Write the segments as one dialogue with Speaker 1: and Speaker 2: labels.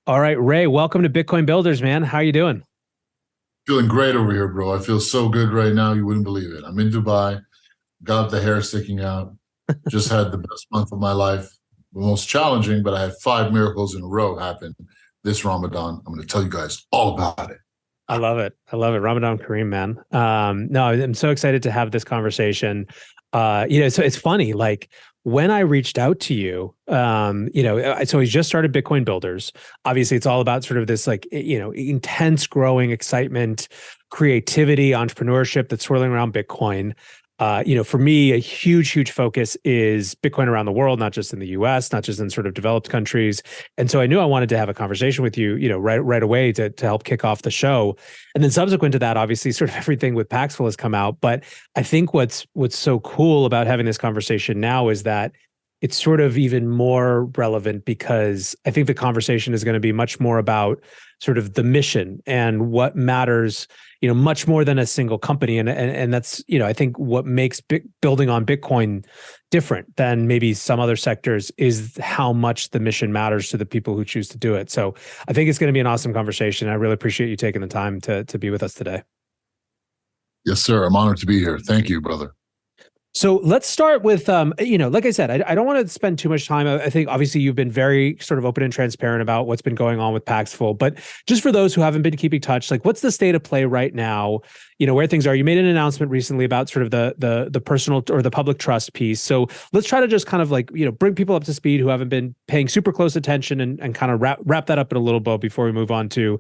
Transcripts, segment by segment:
Speaker 1: All right, Ray, welcome to Bitcoin Builders, man. How you doing?
Speaker 2: Feeling great over here, bro. I feel so good right now. You wouldn't believe it. I'm in Dubai, got the hair sticking out, just had the best month of my life. The most challenging, but I had five miracles in a row happen this Ramadan. I'm going to tell you guys all about it.
Speaker 1: I love it. I love it. Ramadan Kareem, man. No, I'm so excited to have this conversation. So it's funny, like when I reached out to you, so we just started Bitcoin Builders. Obviously, it's all about sort of this intense growing excitement, creativity, entrepreneurship that's swirling around Bitcoin. For me, a huge focus is Bitcoin around the world, not just in the US, not just in sort of developed countries. And so I knew I wanted to have a conversation with you, right away to help kick off the show. And then subsequent to that, obviously, sort of everything with Paxful has come out. But I think what's so cool about having this conversation now is that it's sort of even more relevant because I think the conversation is going to be much more about sort of the mission and what matters, much more than a single company. And that's, I think what makes building on Bitcoin different than maybe some other sectors is how much the mission matters to the people who choose to do it. So I think it's going to be an awesome conversation. I really appreciate you taking the time to be with us today.
Speaker 2: Yes, sir. I'm honored to be here. Thank you, brother.
Speaker 1: So let's start with, like I said, I don't want to spend too much time. I think obviously you've been very sort of open and transparent about what's been going on with Paxful, but just for those who haven't been keeping touch, like what's the state of play right now? Where things are. You made an announcement recently about sort of the personal or the public trust piece. So let's try to just kind of like, bring people up to speed who haven't been paying super close attention and kind of wrap that up in a little bow before we move on to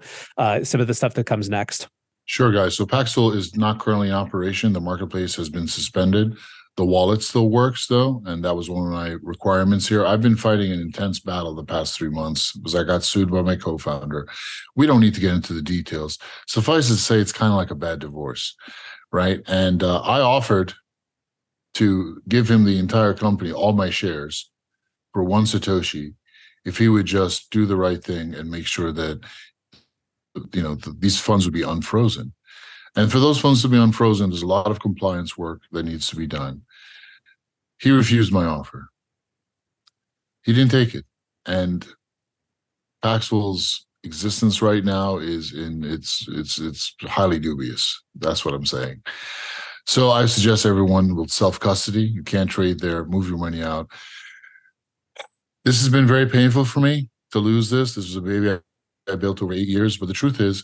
Speaker 1: some of the stuff that comes next.
Speaker 2: Sure, guys. So Paxful is not currently in operation. The marketplace has been suspended. The wallet still works though, and that was one of my requirements here. I've been fighting an intense battle the past 3 months because I got sued by my co-founder. We don't need to get into the details. Suffice it to say, it's kind of like a bad divorce, right? And I offered to give him the entire company, all my shares, for one Satoshi, if he would just do the right thing and make sure that these funds would be unfrozen. And for those funds to be unfrozen, there's a lot of compliance work that needs to be done. He refused my offer. He didn't take it. And Paxful's existence right now is it's highly dubious. That's what I'm saying. So I suggest everyone will self-custody. You can't trade there, move your money out. This has been very painful for me to lose this. This was a baby I built over 8 years. But the truth is,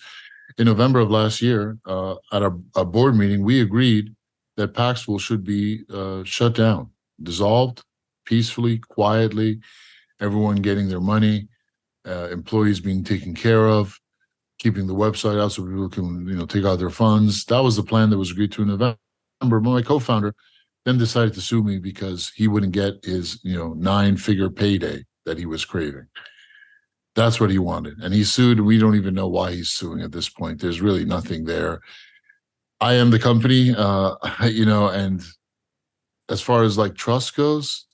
Speaker 2: in November of last year, at a board meeting, we agreed that Paxful should be shut down, dissolved peacefully, quietly, everyone getting their money, employees being taken care of, keeping the website out so people can, take out their funds. That was the plan that was agreed to in November. But my co-founder then decided to sue me because he wouldn't get his, 9-figure payday that he was craving. That's what he wanted. And he sued. We don't even know why he's suing at this point. There's really nothing there. I am the company, and as far as like trust goes,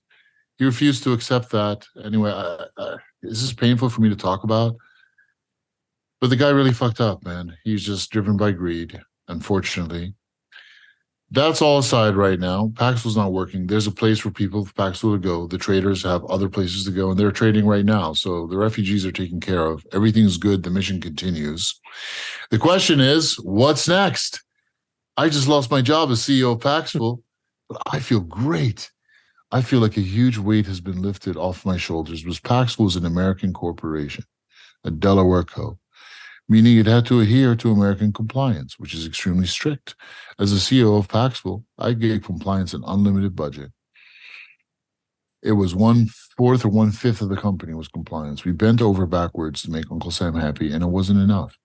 Speaker 2: he refused to accept that. Anyway, this is painful for me to talk about, but the guy really fucked up, man. He's just driven by greed, unfortunately. That's all aside right now. Paxful's not working. There's a place for people for Paxful to go. The traders have other places to go, and they're trading right now. So the refugees are taken care of. Everything's good. The mission continues. The question is, what's next? I just lost my job as CEO of Paxful, but I feel great. I feel like a huge weight has been lifted off my shoulders because Paxful is an American corporation, a Delaware co, meaning it had to adhere to American compliance, which is extremely strict. As the CEO of Paxful, I gave compliance an unlimited budget. It was 1/4 or 1/5 of the company was compliance. We bent over backwards to make Uncle Sam happy, and it wasn't enough.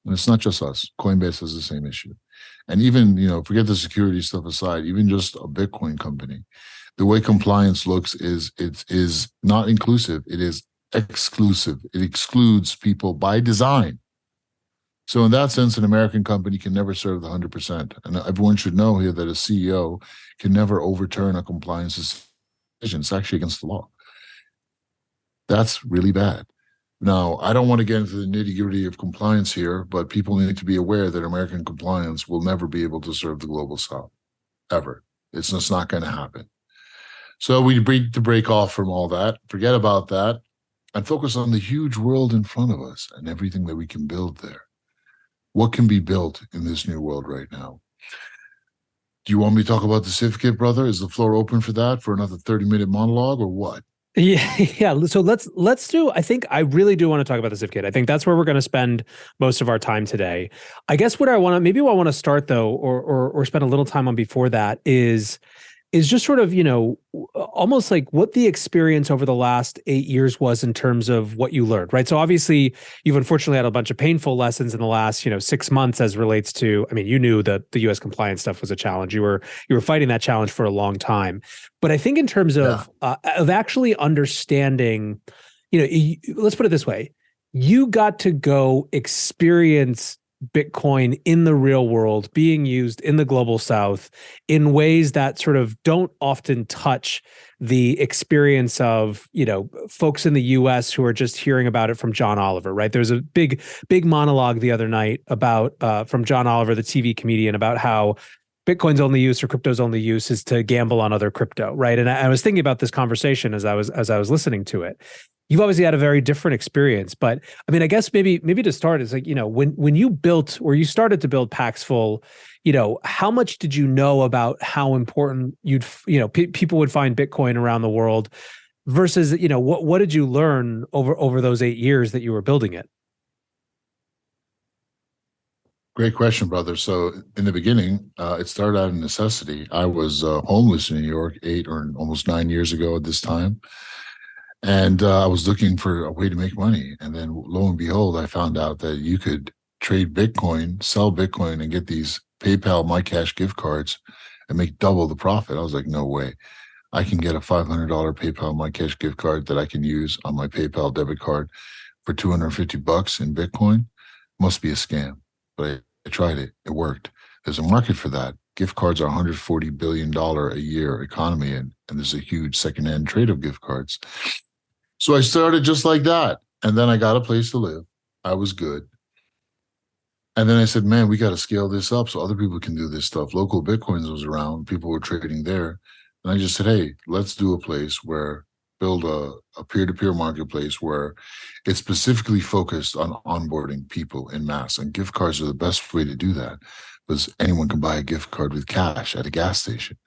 Speaker 2: And it's not just us. Coinbase has the same issue. And even, forget the security stuff aside, even just a Bitcoin company, the way compliance looks is it is not inclusive. It is exclusive. It excludes people by design. So in that sense, an American company can never serve the 100%. And everyone should know here that a CEO can never overturn a compliance decision. It's actually against the law. That's really bad. Now, I don't want to get into the nitty-gritty of compliance here, but people need to be aware that American compliance will never be able to serve the global south, ever. It's just not going to happen. So we need to break off from all that. Forget about that. and focus on the huge world in front of us and everything that we can build there. What can be built in this new world right now? Do you want me to talk about the Civ Kit, brother? Is the floor open for that for another 30-minute monologue or what?
Speaker 1: Yeah, yeah. So let's do. I think I really do want to talk about the Civ Kit. I think that's where we're going to spend most of our time today. I guess what I want to maybe what I want to start though, or spend a little time on before that is just sort of, almost like what the experience over the last 8 years was in terms of what you learned, right? So obviously you've unfortunately had a bunch of painful lessons in the last, 6 months as relates to, I mean, you knew that the US compliance stuff was a challenge. You were fighting that challenge for a long time. But I think in terms
Speaker 2: Yeah.
Speaker 1: of actually understanding, let's put it this way. You got to go experience Bitcoin in the real world being used in the global south in ways that sort of don't often touch the experience of, folks in the US who are just hearing about it from John Oliver, right? There's a big monologue the other night about from John Oliver, the TV comedian, about how Bitcoin's only use or crypto's only use is to gamble on other crypto, right? And I was thinking about this conversation as I was listening to it. You've obviously had a very different experience, but I mean, I guess maybe to start is like, when you built or you started to build Paxful, how much did you know about how important people would find Bitcoin around the world versus, what did you learn over those 8 years that you were building it?
Speaker 2: Great question, brother. So in the beginning, it started out of necessity. I was homeless in New York 8 or almost 9 years ago at this time. And I was looking for a way to make money. And then lo and behold, I found out that you could trade Bitcoin, sell Bitcoin, and get these PayPal MyCash gift cards and make double the profit. I was like, no way. I can get a $500 PayPal MyCash gift card that I can use on my PayPal debit card for $250 in Bitcoin. Must be a scam. But I tried it. It worked. There's a market for that. Gift cards are $140 billion a year economy, and there's a huge secondhand trade of gift cards. So I started just like that. And then I got a place to live. I was good. And then I said, man, we got to scale this up so other people can do this stuff. Local Bitcoins was around. People were trading there. And I just said, hey, let's do a place where build a peer-to-peer marketplace where it's specifically focused on onboarding people in mass. And gift cards are the best way to do that because anyone can buy a gift card with cash at a gas station.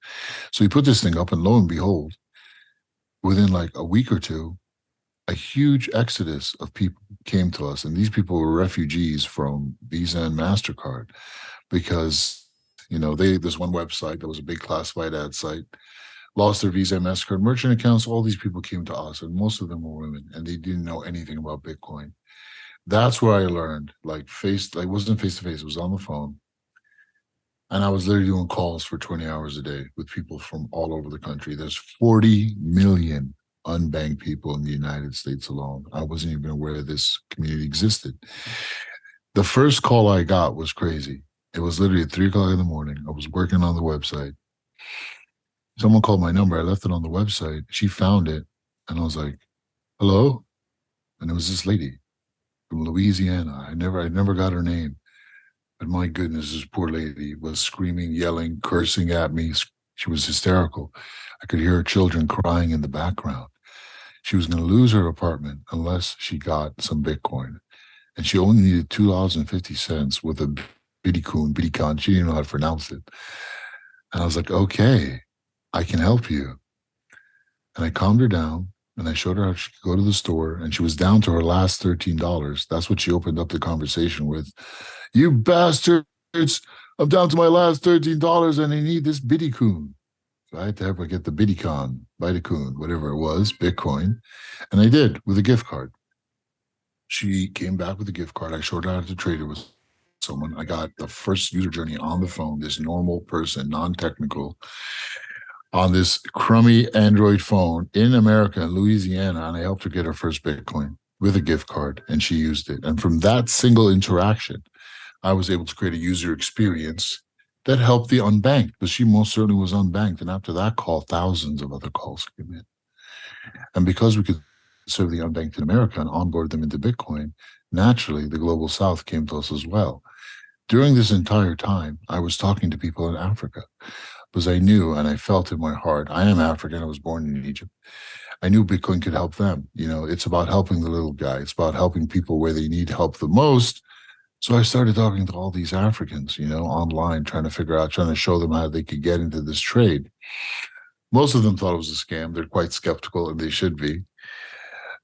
Speaker 2: So we put this thing up, and lo and behold, within like a week or two, a huge exodus of people came to us. And these people were refugees from Visa and MasterCard because, there's one website that was a big classified ad site, lost their Visa and MasterCard merchant accounts. All these people came to us, and most of them were women, and they didn't know anything about Bitcoin. That's where I learned, it wasn't face-to-face, it was on the phone. And I was literally doing calls for 20 hours a day with people from all over the country. There's 40 million unbanked people in the United States alone. I wasn't even aware this community existed. The first call I got was crazy. It was literally at 3 o'clock in the morning. I was working on the website. Someone called my number. I left it on the website. She found it. And I was like, hello? And it was this lady from Louisiana. I never got her name. But my goodness, this poor lady was screaming, yelling, cursing at me. She was hysterical. I could hear her children crying in the background. She was going to lose her apartment unless she got some Bitcoin. And she only needed $2.50 with a Bitcoin. She didn't know how to pronounce it. And I was like, okay, I can help you. And I calmed her down, and I showed her how she could go to the store, and she was down to her last $13. That's what she opened up the conversation with. You bastards, I'm down to my last $13 and I need this Bitcoin. So I had to have her get the Bitcoin, whatever it was, Bitcoin. And I did with a gift card. She came back with a gift card. I showed her how to trade it with someone. I got the first user journey on the phone, this normal person, non-technical, on this crummy Android phone in America, in Louisiana, and I helped her get her first Bitcoin with a gift card, and she used it. And from that single interaction, I was able to create a user experience that helped the unbanked, because she most certainly was unbanked. And after that call, thousands of other calls came in. And because we could serve the unbanked in America and onboard them into Bitcoin, naturally, the global south came to us as well. During this entire time, I was talking to people in Africa because I knew and I felt in my heart, I am African. I was born in Egypt. I knew Bitcoin could help them. It's about helping the little guy. It's about helping people where they need help the most. So I started talking to all these Africans, online, trying to show them how they could get into this trade. Most of them thought it was a scam. They're quite skeptical, and they should be.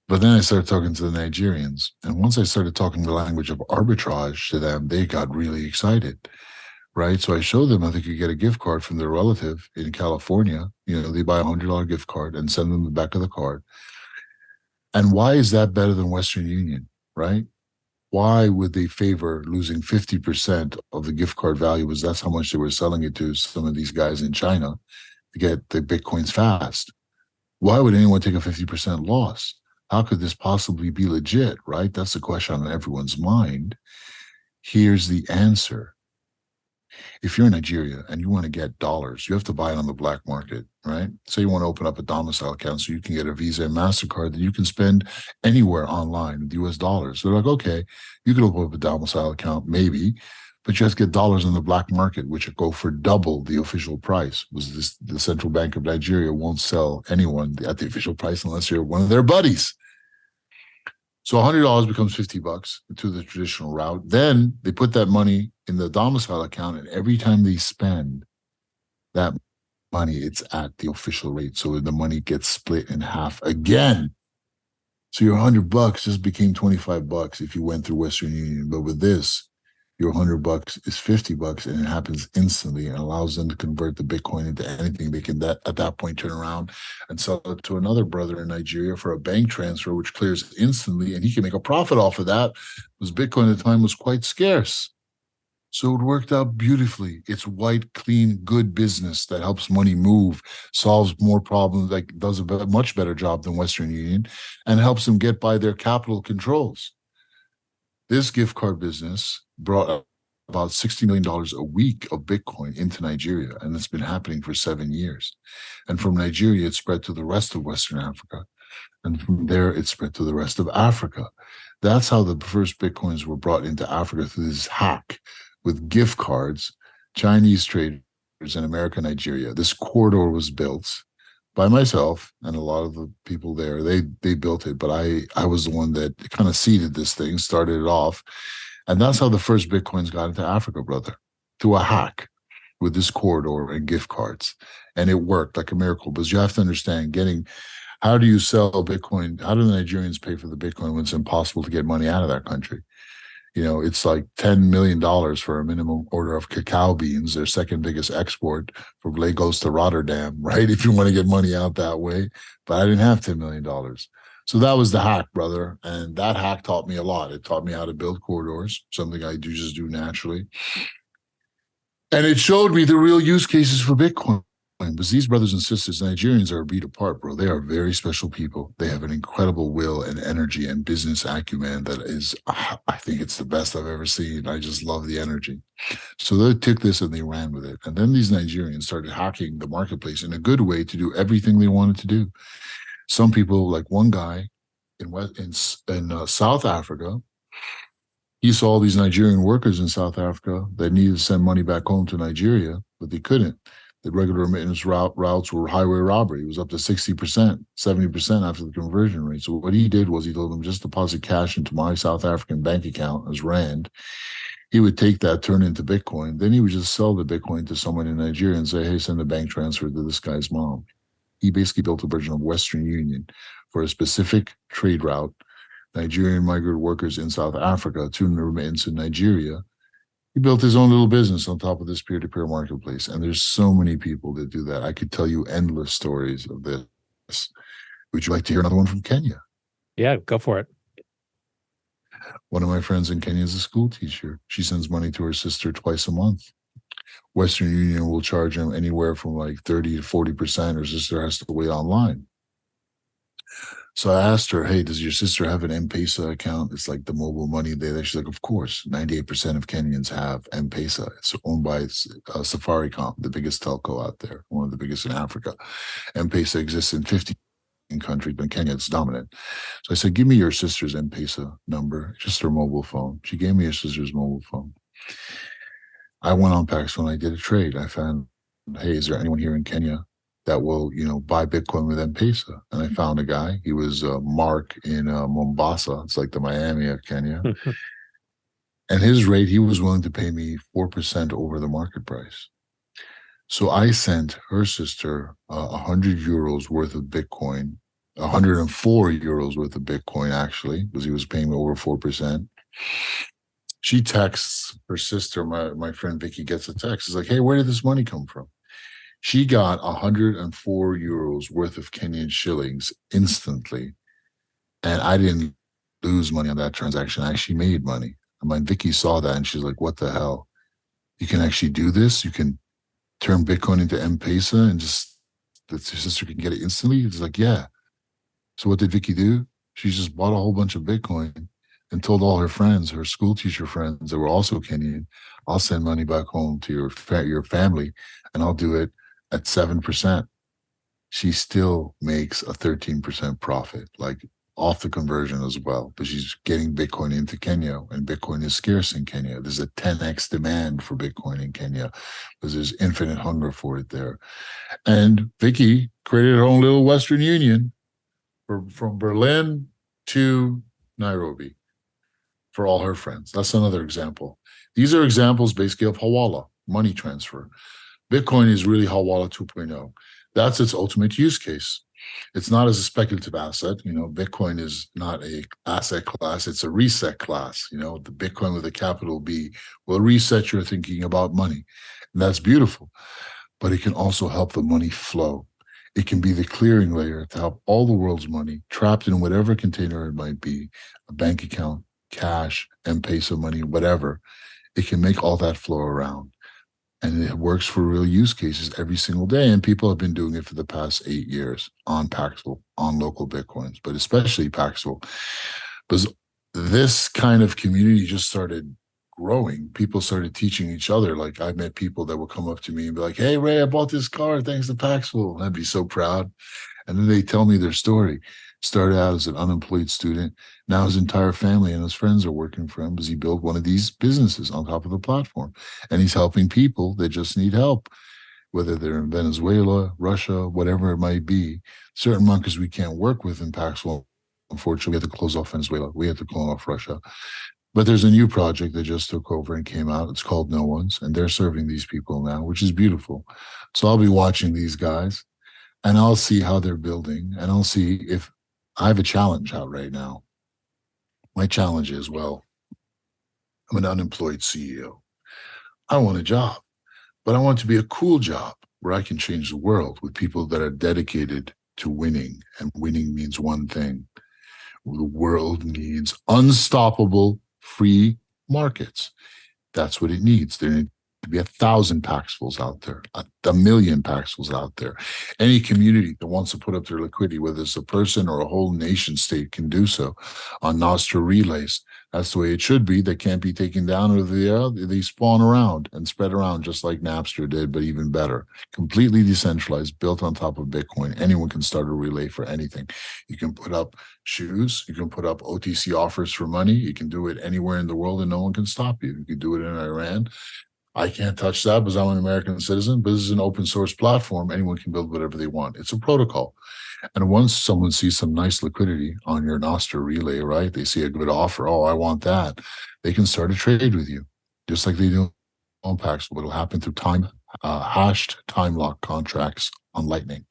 Speaker 2: But then I started talking to the Nigerians. And once I started talking the language of arbitrage to them, they got really excited, right? So I showed them how they could get a gift card from their relative in California. They buy $100 gift card and send them the back of the card. And why is that better than Western Union, right? Why would they favor losing 50% of the gift card value? Because that's how much they were selling it to some of these guys in China to get the Bitcoins fast. Why would anyone take a 50% loss? How could this possibly be legit, right? That's the question on everyone's mind. Here's the answer. If you're in Nigeria and you want to get dollars, you have to buy it on the black market, right? So you want to open up a domicile account so you can get a Visa and MasterCard that you can spend anywhere online with US dollars. They're like, okay, you can open up a domicile account, maybe, but you have to get dollars on the black market, which go for double the official price. The Central Bank of Nigeria won't sell anyone at the official price unless you're one of their buddies. So $100 becomes $50 to the traditional route. Then they put that money in the domicile account, and every time they spend that money, it's at the official rate. So the money gets split in half again. So your $100 just became $25 if you went through Western Union. But with this, your $100 is $50, and it happens instantly, and allows them to convert the Bitcoin into anything. They can at that point turn around and sell it to another brother in Nigeria for a bank transfer, which clears instantly, and he can make a profit off of that, because Bitcoin at the time was quite scarce. So it worked out beautifully. It's white, clean, good business that helps money move, solves more problems, like does a much better job than Western Union, and helps them get by their capital controls. This gift card business brought about $60 million a week of Bitcoin into Nigeria, and it's been happening for 7 years. And from Nigeria, it spread to the rest of Western Africa. And from there, it spread to the rest of Africa. That's how the first Bitcoins were brought into Africa, through this hack with gift cards, Chinese traders in America, Nigeria. This corridor was built by myself and a lot of the people there. They built it, but I was the one that kind of seeded this thing, started it off. And that's how the first Bitcoins got into Africa, brother, through a hack with this corridor and gift cards. And it worked like a miracle, because you have to understand, how do you sell Bitcoin? How do the Nigerians pay for the Bitcoin when it's impossible to get money out of that country? It's like $10 million for a minimum order of cacao beans, their second biggest export, from Lagos to Rotterdam, right? If you want to get money out that way. But I didn't have $10 million. So that was the hack, brother. And that hack taught me a lot. It taught me how to build corridors, something I just do naturally. And it showed me the real use cases for Bitcoin. Because these brothers and sisters, Nigerians, are a beat apart, bro. They are very special people. They have an incredible will and energy and business acumen that is, I think it's the best I've ever seen. I just love the energy. So they took this and they ran with it. And then these Nigerians started hacking the marketplace in a good way to do everything they wanted to do. Some people, like one guy in South Africa, he saw all these Nigerian workers in South Africa that needed to send money back home to Nigeria, but they couldn't. The regular remittance routes were highway robbery. It was up to 60%, 70% after the conversion rate. So what he did was he told them, just deposit cash into my South African bank account as Rand. He would take that, turn it into Bitcoin. Then he would just sell the Bitcoin to someone in Nigeria and say, hey, send a bank transfer to this guy's mom. He basically built a version of Western Union for a specific trade route. Nigerian migrant workers in South Africa to remittance in Nigeria. He built his own little business on top of this peer-to-peer marketplace. And there's so many people that do that. I could tell you endless stories of this. Would you like to hear another one from Kenya?
Speaker 1: Yeah, go for it.
Speaker 2: One of my friends in Kenya is a school teacher. She sends money to her sister twice a month. Western Union will charge him anywhere from like 30 to 40%. Her sister has to wait online. So I asked her, hey, does your sister have an M-Pesa account? It's like the mobile money there. She's like, of course. 98% of Kenyans have M-Pesa. It's owned by Safaricom, the biggest telco out there, one of the biggest in Africa. M-Pesa exists in 50 countries, but in Kenya, it's dominant. So I said, give me your sister's M-Pesa number, just her mobile phone. She gave me her sister's mobile phone. I went on Paxful and I did a trade. I found, hey, is there anyone here in Kenya that will, buy Bitcoin with M-Pesa. And I found a guy. He was Mark in Mombasa. It's like the Miami of Kenya. And his rate, he was willing to pay me 4% over the market price. So I sent her sister 100 euros worth of Bitcoin, 104 euros worth of Bitcoin, actually, because he was paying me over 4%. She texts her sister, my friend Vicky gets a text. It's like, hey, where did this money come from? She got 104 euros worth of Kenyan shillings instantly. And I didn't lose money on that transaction. I actually made money. And my Vicky saw that and she's like, what the hell? You can actually do this? You can turn Bitcoin into M-Pesa and just that your sister can get it instantly? It's like, yeah. So what did Vicky do? She just bought a whole bunch of Bitcoin and told all her friends, her school teacher friends that were also Kenyan, I'll send money back home to your family and I'll do it at 7%. She still makes a 13% profit, like off the conversion as well, but she's getting Bitcoin into Kenya, and Bitcoin is scarce in Kenya. There's a 10x demand for Bitcoin in Kenya because there's infinite hunger for it there. And Vicky created her own little Western Union from Berlin to Nairobi for all her friends. That's another example. These are examples basically of Hawala, money transfer. Bitcoin is really Hawala 2.0. That's its ultimate use case. It's not as a speculative asset. Bitcoin is not a asset class. It's a reset class. The Bitcoin with a capital B will reset your thinking about money. And that's beautiful. But it can also help the money flow. It can be the clearing layer to help all the world's money trapped in whatever container it might be, a bank account, cash, M-Pesa money, whatever. It can make all that flow around. And it works for real use cases every single day. And people have been doing it for the past 8 years on Paxful, on local Bitcoins, but especially Paxful. Because this kind of community just started growing. People started teaching each other. Like I met people that would come up to me and be like, hey, Ray, I bought this car thanks to Paxful. And I'd be so proud. And then they tell me their story. Started out as an unemployed student. Now his entire family and his friends are working for him because he built one of these businesses on top of the platform. And he's helping people that just need help, whether they're in Venezuela, Russia, whatever it might be. Certain markets we can't work with in Paxful. Unfortunately, we had to close off Venezuela. We had to close off Russia. But there's a new project that just took over and came out. It's called No One's, and they're serving these people now, which is beautiful. So I'll be watching these guys, and I'll see how they're building, and I'll see if I have a challenge out right now. My challenge is, well, I'm an unemployed CEO. I want a job, but I want it to be a cool job where I can change the world with people that are dedicated to winning. And winning means one thing. The world needs unstoppable free markets. That's what it needs. There need to be 1,000 Paxfuls out there, a million Paxfuls out there. Any community that wants to put up their liquidity, whether it's a person or a whole nation state, can do so on Nostra relays. That's the way it should be. They can't be taken down, or they spawn around and spread around just like Napster did, but even better. Completely decentralized, built on top of Bitcoin. Anyone can start a relay for anything. You can put up shoes. You can put up OTC offers for money. You can do it anywhere in the world and no one can stop you. You can do it in Iran. I can't touch that because I'm an American citizen, but this is an open source platform. Anyone can build whatever they want. It's a protocol. And once someone sees some nice liquidity on your Nostra relay, right? They see a good offer. Oh, I want that. They can start a trade with you, just like they do on Paxful. It'll happen through hashed time lock contracts on Lightning.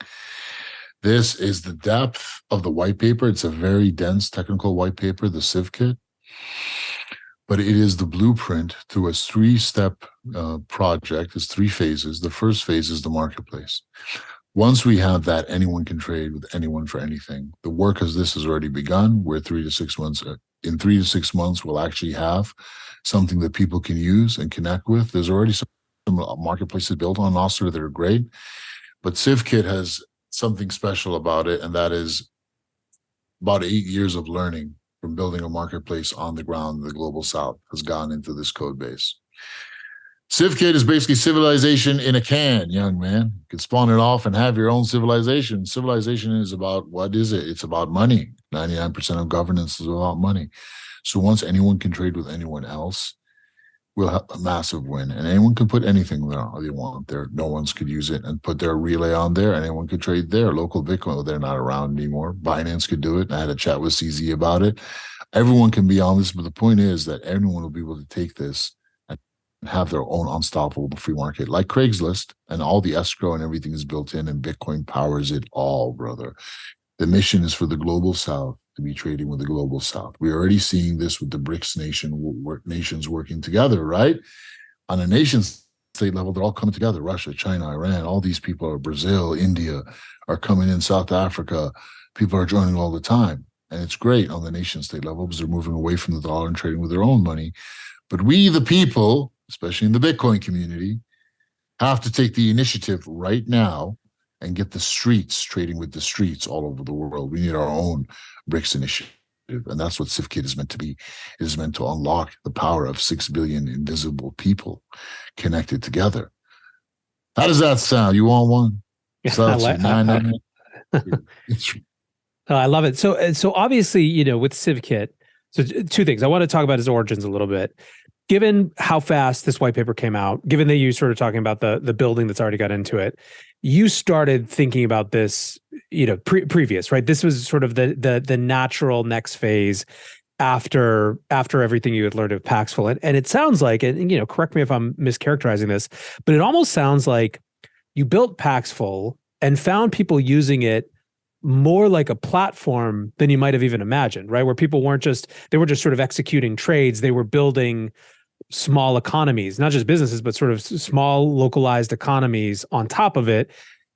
Speaker 2: This is the depth of the white paper. It's a very dense technical white paper, the Civ Kit. But it is the blueprint to a 3-step project. It's 3 phases. The first phase is the marketplace. Once we have that, anyone can trade with anyone for anything. The work as this has already begun. We're 3 to 6 months. In 3 to 6 months, we'll actually have something that people can use and connect with. There's already some marketplaces built on Nostra that are great. But Civ Kit has something special about it, and that is about 8 years of learning from building a marketplace on the ground in the global south has gone into this code base. Civ Kit is basically civilization in a can, young man. You can spawn it off and have your own civilization. Civilization is about, what is it? It's about money. 99% of governance is about money. So once anyone can trade with anyone else, we'll have a massive win. And anyone can put anything there they want there. No one's could use it and put their relay on there. And anyone could trade there. Local Bitcoin, well, they're not around anymore. Binance could do it. I had a chat with CZ about it. Everyone can be on this, but the point is that everyone will be able to take this and have their own unstoppable free market, like Craigslist, and all the escrow and everything is built in, and Bitcoin powers it all, brother. The mission is for the global South to be trading with the global South. We're already seeing this with the BRICS nations working together, right? On a nation state level, they're all coming together. Russia, China, Iran, all these people are Brazil, India are coming in, South Africa. People are joining all the time. And it's great on the nation state level because they're moving away from the dollar and trading with their own money. But we, the people, especially in the Bitcoin community, have to take the initiative right now and get the streets trading with the streets all over the world. We need our own BRICS initiative. And that's what Civ Kit is meant to be. It is meant to unlock the power of 6 billion invisible people connected together. How does that sound? You want one?
Speaker 1: I love it. So obviously, with Civ Kit, so two things. I want to talk about his origins a little bit. Given how fast this white paper came out, given that you started talking about the building that's already got into it, you started thinking about this, previous, right? This was sort of the natural next phase after everything you had learned of Paxful. And it sounds like, and correct me if I'm mischaracterizing this, but it almost sounds like you built Paxful and found people using it more like a platform than you might have even imagined, right? Where people weren't just sort of executing trades. They were building small economies, not just businesses, but sort of small localized economies on top of it.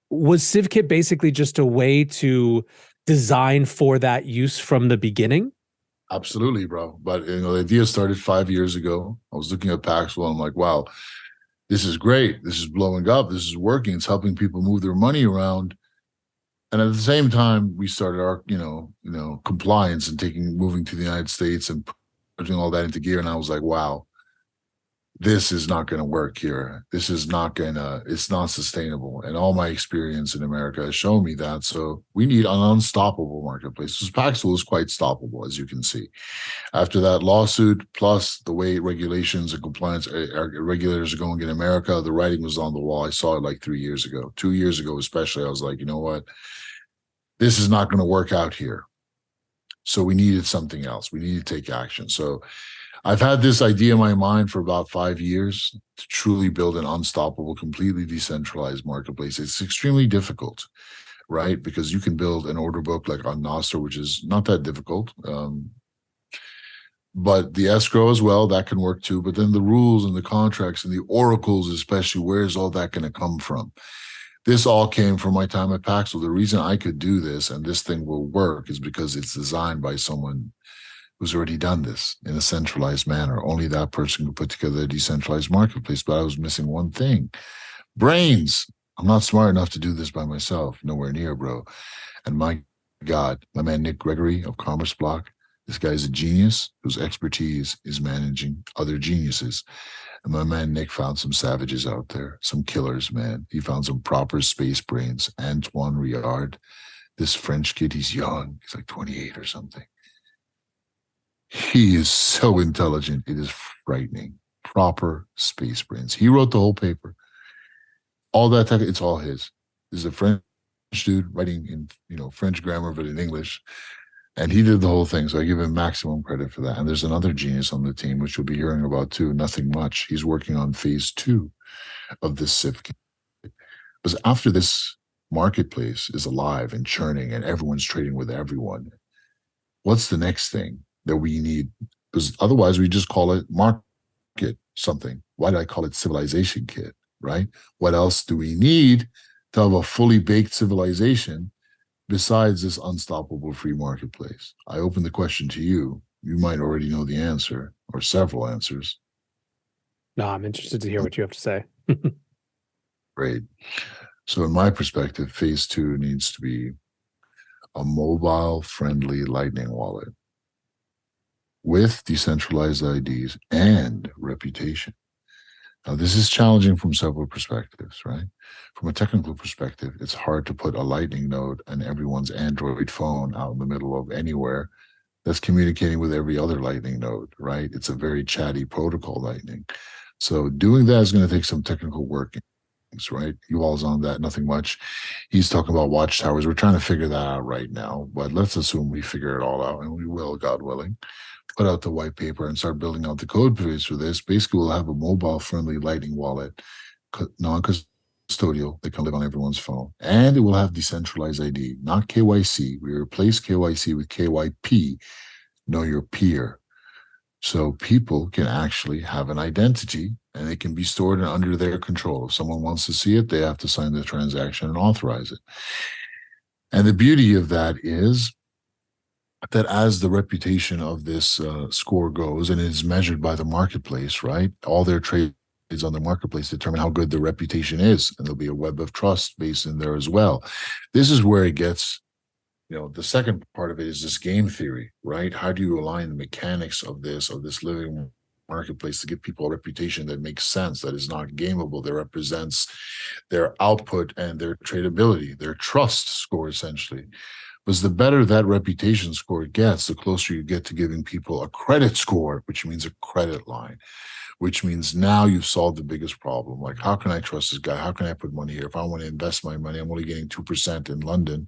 Speaker 1: Was Civ Kit basically just a way to design for that use from the beginning?
Speaker 2: Absolutely, bro. But the idea started 5 years ago. I was looking at Paxful and I'm like, wow, this is great. This is blowing up. This is working. It's helping people move their money around. And at the same time, we started our, compliance and moving to the United States and putting all that into gear. And I was like, wow, this is not going to work here. It's not sustainable. And all my experience in America has shown me that. So we need an unstoppable marketplace. Because Paxful is quite stoppable, as you can see. After that lawsuit, plus the way regulations and compliance regulators are going in America, the writing was on the wall. I saw it like 3 years ago. 2 years ago, especially, I was like, you know what? This is not going to work out here. So we needed something else. We needed to take action. So I've had this idea in my mind for about 5 years to truly build an unstoppable, completely decentralized marketplace. It's extremely difficult, right? Because you can build an order book like on Nostr, which is not that difficult. But the escrow as well, that can work too. But then the rules and the contracts and the oracles, especially, where's all that going to come from? This all came from my time at Paxful. The reason I could do this and this thing will work is because it's designed by someone who's already done this in a centralized manner. Only that person could put together a decentralized marketplace, but I was missing one thing: brains. I'm not smart enough to do this by myself, nowhere near, bro. And my God, my man Nick Gregory of Commerce Block, this guy's a genius whose expertise is managing other geniuses. And my man Nick found some savages out there, some killers, man. He found some proper space brains. Antoine Riard, this French kid, he's young. He's like 28 or something. He is so intelligent. It is frightening. Proper space brains. He wrote the whole paper. All that tech, it's all his. This is a French dude writing in French grammar, but in English. And he did the whole thing. So I give him maximum credit for that. And there's another genius on the team, which you'll be hearing about too. Nothing much. He's working on phase 2 of this Civ Kit. Because after this marketplace is alive and churning and everyone's trading with everyone, what's the next thing that we need? Because otherwise we just call it market something. Why did I call it civilization kit, right? What else do we need to have a fully baked civilization besides this unstoppable free marketplace? I open the question to you. You might already know the answer or several answers.
Speaker 1: No, I'm interested to hear what you have to say.
Speaker 2: Great. So in my perspective, phase 2 needs to be a mobile-friendly Lightning wallet with decentralized IDs and reputation. Now, this is challenging from several perspectives, right? From a technical perspective, it's hard to put a Lightning node on everyone's Android phone out in the middle of anywhere that's communicating with every other Lightning node, right? It's a very chatty protocol, Lightning. So doing that is going to take some technical work, right? You all's on that, nothing much. He's talking about watchtowers. We're trying to figure that out right now, but let's assume we figure it all out, and we will, God willing. Put out the white paper and start building out the code base for this. Basically, we'll have a mobile-friendly Lightning wallet, non-custodial, that can live on everyone's phone, and it will have decentralized ID, not KYC. We replace KYC with KYP, know your peer. So people can actually have an identity and it can be stored and under their control. If someone wants to see it, they have to sign the transaction and authorize it. And the beauty of that is that as the reputation of this score goes, and it is measured by the marketplace, right? All their trades on the marketplace determine how good the reputation is, and there'll be a web of trust based in there as well. This is where it gets, the second part of it is this game theory, right? How do you align the mechanics of this living marketplace to give people a reputation that makes sense, that is not gameable, that represents their output and their tradability, their trust score, essentially. Because the better that reputation score gets, the closer you get to giving people a credit score, which means a credit line, which means now you've solved the biggest problem. Like, how can I trust this guy? How can I put money here? If I want to invest my money, I'm only getting 2% in London.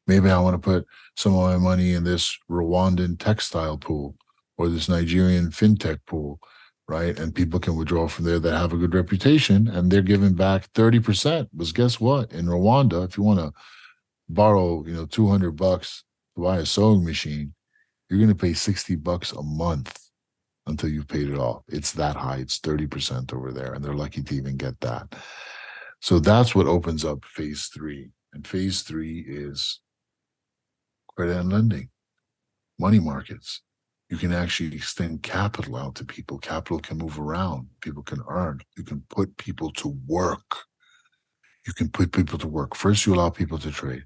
Speaker 2: Maybe I want to put some of my money in this Rwandan textile pool or this Nigerian fintech pool, right? And people can withdraw from there that have a good reputation, and they're giving back 30%. Because guess what? In Rwanda, if you want to borrow, $200 to buy a sewing machine, you're going to pay $60 a month until you've paid it off. It's that high. It's 30% over there, and they're lucky to even get that. So that's what opens up phase 3. And phase 3 is credit and lending, money markets. You can actually extend capital out to people. Capital can move around. People can earn. You can put people to work. You can put people to work. First, you allow people to trade.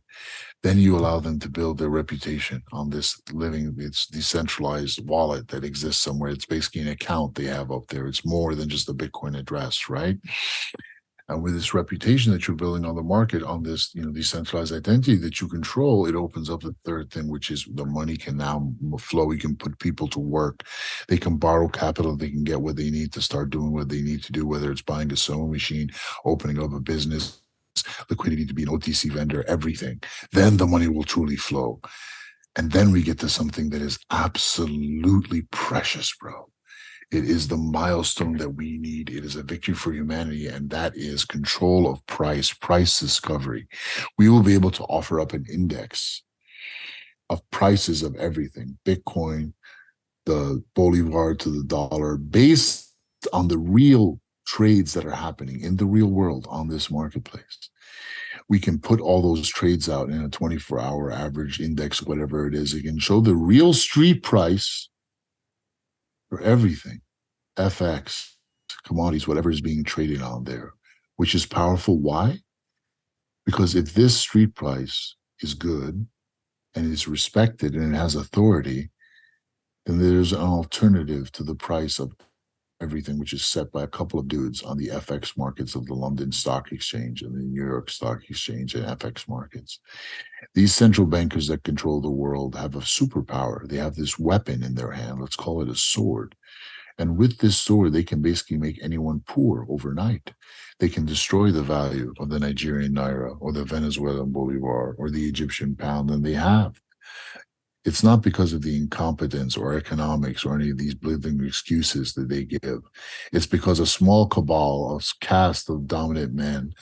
Speaker 2: Then you allow them to build their reputation on this it's decentralized wallet that exists somewhere. It's basically an account they have up there. It's more than just a Bitcoin address, right? And with this reputation that you're building on the market, on this, decentralized identity that you control, it opens up the third thing, which is the money can now flow. You can put people to work. They can borrow capital. They can get what they need to start doing what they need to do, whether it's buying a sewing machine, opening up a business, liquidity to be an OTC vendor, everything. Then the money will truly flow. And then we get to something that is absolutely precious, bro. It is the milestone that we need. It is a victory for humanity, and that is control of price discovery. We will be able to offer up an index of prices of everything, Bitcoin, the Bolivar to the dollar, based on the real trades that are happening in the real world on this marketplace. We can put all those trades out in a 24-hour average index, whatever it is. It can show the real street price for everything, FX, commodities, whatever is being traded on there, which is powerful. Why? Because if this street price is good and is respected and it has authority, then there's an alternative to the price of everything, which is set by a couple of dudes on the FX markets of the London Stock Exchange and the New York Stock Exchange and FX markets. These central bankers that control the world have a superpower. They have this weapon in their hand. Let's call it a sword. And with this sword, they can basically make anyone poor overnight. They can destroy the value of the Nigerian naira or the Venezuelan bolivar or the Egyptian pound, and they have. It's not because of the incompetence or economics or any of these blithering excuses that they give. It's because a small cabal, a caste of dominant men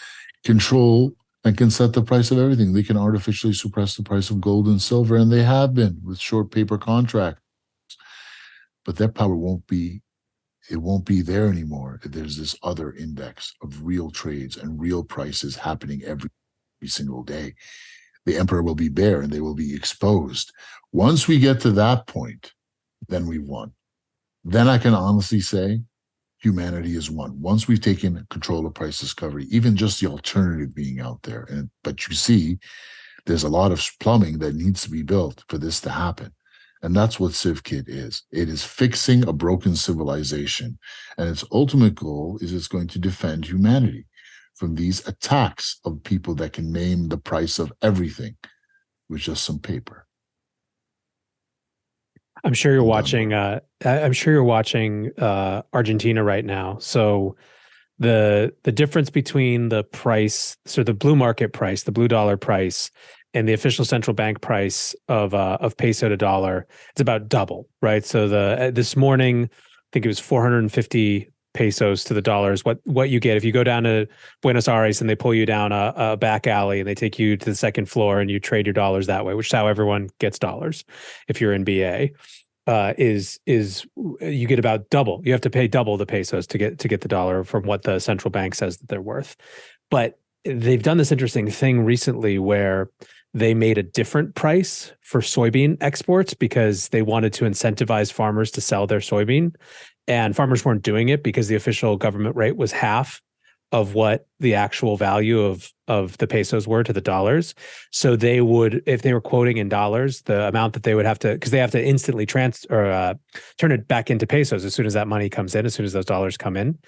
Speaker 2: control and can set the price of everything. They can artificially suppress the price of gold and silver, and they have been with short paper contracts. But that power won't be there anymore if there's this other index of real trades and real prices happening every single day. The emperor will be bare and they will be exposed. Once we get to that point, then we've won. Then I can honestly say humanity is won. Once we've taken control of price discovery, even just the alternative being out there. But you see, there's a lot of plumbing that needs to be built for this to happen. And that's what Civ Kit is. It is fixing a broken civilization. And its ultimate goal is it's going to defend humanity from these attacks of people that can name the price of everything with just some paper.
Speaker 1: I'm sure you're
Speaker 2: I'm done,
Speaker 1: watching.
Speaker 2: bro.
Speaker 1: I'm sure you're watching Argentina right now. So the difference between the price, so the blue market price, the blue dollar price, and the official central bank price of peso to dollar, it's about double, right? So the this morning, I think it was 450 pesos to the dollar is what you get if you go down to Buenos Aires and they pull you down a back alley and they take you to the second floor and you trade your dollars that way, which is how everyone gets dollars if you're in BA. Is you get about double. You have to pay double the pesos to get the dollar from what the central bank says that they're worth. But they've done this interesting thing recently where they made a different price for soybean exports because they wanted to incentivize farmers to sell their soybean, and farmers weren't doing it because the official government rate was half of what the actual value of the pesos were to the dollars. So they would, if they were quoting in dollars, the amount that they would have to, because they have to instantly turn it back into pesos as soon as that money comes in, as soon as those dollars come in.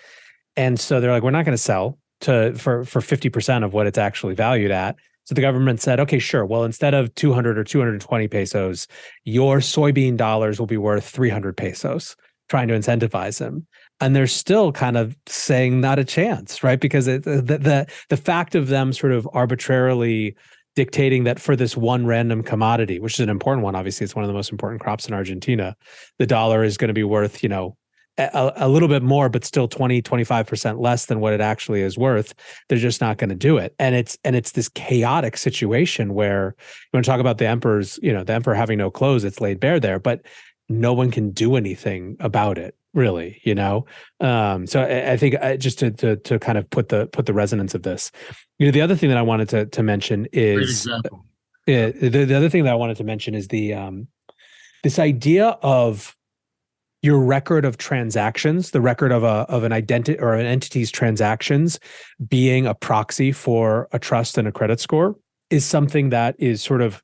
Speaker 1: And so they're like, we're not going to sell for 50% of what it's actually valued at. So the government said, okay, sure. Well, instead of 200 or 220 pesos, your soybean dollars will be worth 300 pesos, trying to incentivize them. And they're still kind of saying not a chance, right? Because the fact of them sort of arbitrarily dictating that for this one random commodity, which is an important one, obviously it's one of the most important crops in Argentina, the dollar is going to be worth, a little bit more, but still 20-25% less than what it actually is worth. They're just not going to do it. And it's this chaotic situation where you want to talk about the emperor's, the emperor having no clothes, it's laid bare there, but no one can do anything about it, really, So I think just to kind of put the resonance of this, the other thing that I wanted to mention
Speaker 2: Great
Speaker 1: is
Speaker 2: example.
Speaker 1: the other thing that I wanted to mention is the this idea of your record of transactions, the record of an identity or an entity's transactions being a proxy for a trust and a credit score is something that is sort of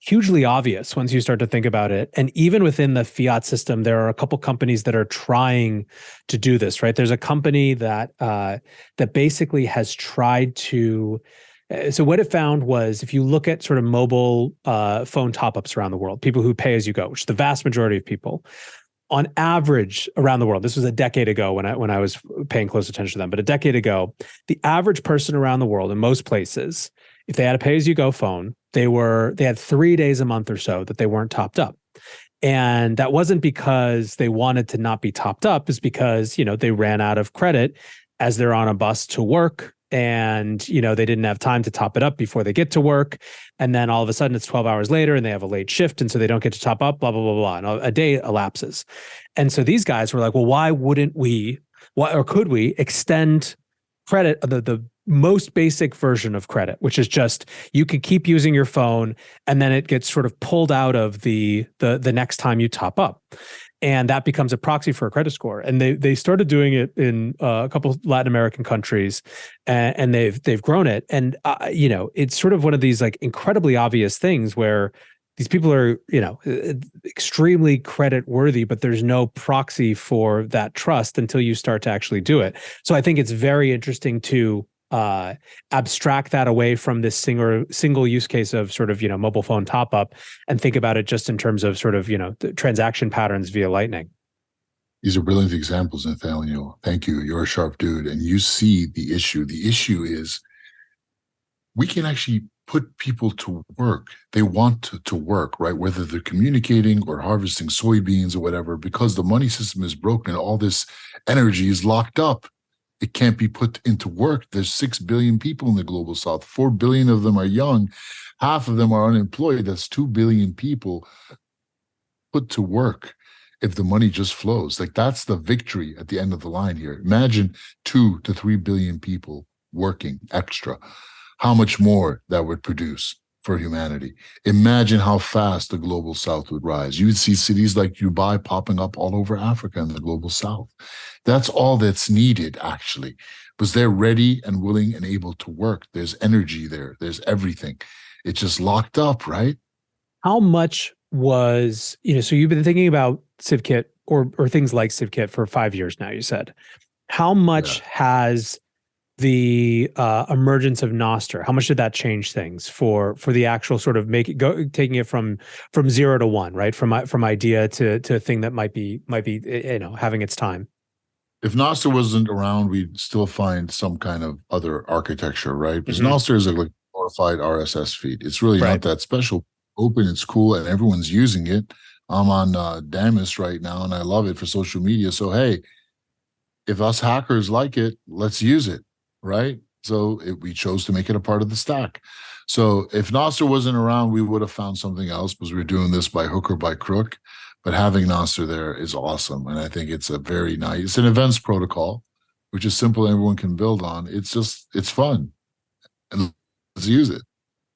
Speaker 1: hugely obvious once you start to think about it. And even within the fiat system, there are a couple companies that are trying to do this, right? There's a company that basically has tried to. So what it found was if you look at sort of mobile phone top-ups around the world, people who pay as you go, which is the vast majority of people, on average around the world, this was a decade ago when I was paying close attention to them, but a decade ago, the average person around the world in most places, if they had a pay-as-you-go phone, they had 3 days a month or so that they weren't topped up. And that wasn't because they wanted to not be topped up, it's because, they ran out of credit as they're on a bus to work. And, they didn't have time to top it up before they get to work. And then all of a sudden it's 12 hours later and they have a late shift. And so they don't get to top up, blah, blah, blah, blah. And a day elapses. And so these guys were like, well, why could we extend credit, the most basic version of credit, which is just you could keep using your phone and then it gets sort of pulled out of the next time you top up. And that becomes a proxy for a credit score. And they started doing it in a couple of Latin American countries, and they've grown it. And it's sort of one of these like incredibly obvious things where these people are extremely credit worthy, but there's no proxy for that trust until you start to actually do it. So I think it's very interesting to abstract that away from this single use case of sort of, mobile phone top up and think about it just in terms of sort of, the transaction patterns via Lightning.
Speaker 2: These are brilliant examples, Nathaniel. Thank you. You're a sharp dude. And you see the issue. The issue is we can actually put people to work. They want to work, right? Whether they're communicating or harvesting soybeans or whatever, because the money system is broken, all this energy is locked up. It can't be put into work. There's 6 billion people in the global south. 4 billion of them are young. Half of them are unemployed. That's 2 billion people put to work if the money just flows. Like that's the victory at the end of the line here. Imagine 2 to 3 billion people working extra. How much more that would produce for humanity. Imagine how fast the global south would rise. You would see cities like Dubai popping up all over Africa and the global south. That's all that's needed, actually, because they're ready and willing and able to work. There's energy there. There's everything. It's just locked up, right?
Speaker 1: How much was, so you've been thinking about Civ Kit or things like Civ Kit for 5 years now, you said. How much
Speaker 2: Yeah.
Speaker 1: has the emergence of Nostr? How much did that change things for the actual sort of taking it from 0 to 1, right? From idea to a thing that might be having its time.
Speaker 2: If Nostr wasn't around, we'd still find some kind of other architecture, right? Because
Speaker 1: Mm-hmm.
Speaker 2: Nostr is like a glorified RSS feed. It's really
Speaker 1: Right.
Speaker 2: not that special. Open, it's cool, and everyone's using it. I'm on Damus right now, and I love it for social media. So hey, if us hackers like it, let's use it, right? So we chose to make it a part of the stack. So if Nostr wasn't around, we would have found something else because we're doing this by hook or by crook. But having Nostr there is awesome. And I think it's a very nice, it's an events protocol, which is simple, everyone can build on. It's fun. And let's use it.